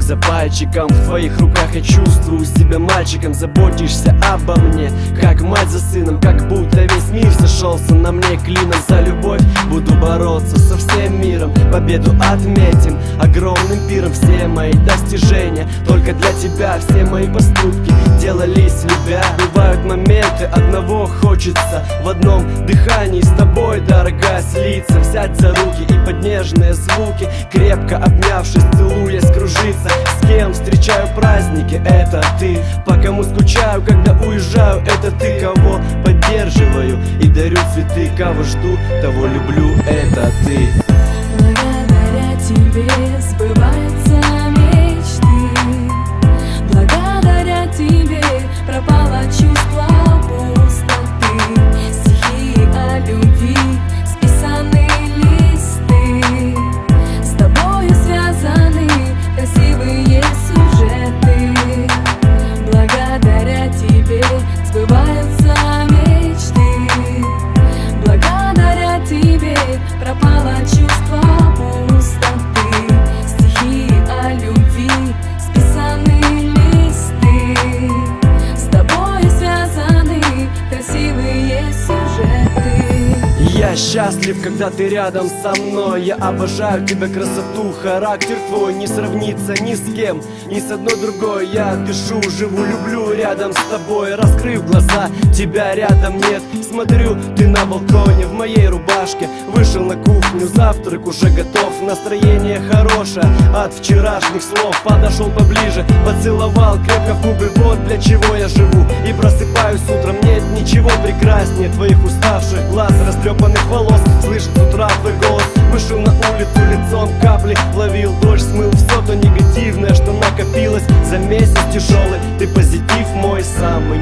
за пальчиком. В твоих руках я чувствую себя мальчиком. Заботишься обо мне, как мать за сыном. Как будто весь мир сошелся на мне клином. За любовь буду бороться со всем миром. Победу отметим огромным пиром. Все мои достижения только для тебя. Все мои поступки делались любя. Бывают моменты, одного хочется в одном дыхании с тобой, дорогая, слиться. Взять за руки и под нежные звуки, крепко обнявшись, целуясь, кружиться. С кем встречаю праздники, это ты. По кому скучаю, когда уезжаю, это ты. Кого поддерживаю и дарю цветы. Кого жду, того люблю, это ты. Благодаря тебе сбываются мечты. Благодаря тебе пропало чувство пустоты. Стихи о любви, списанные листы. С тобою связаны красивые сюжеты. Благодаря тебе сбываются мечты. Благодаря тебе пропало чувство пустоты. Стихи о любви, списанные листы. С тобой связаны красивые сюжеты. Я счастлив, когда ты рядом со мной. Я обожаю тебя, красоту, характер твой не сравнится ни с кем, ни с одной другой. Я дышу, живу, люблю рядом с тобой. Раскрыв глаза, тебя рядом нет. Смотрю, ты на балконе в моей рубашке. Вышел на кухню, завтрак уже готов. Настроение хорошее от вчерашних слов. Подошел поближе, поцеловал крепко в губы. Вот для чего я живу и просыпаюсь утром. Нет ничего прекраснее твоих уставших глаз, растрепанных волос. Слышит с утра твой голос. Вышел на улицу лицом капли, ловил дождь, смыл все то негативное, что накопилось за месяц тяжелый. Ты позитив мой самый.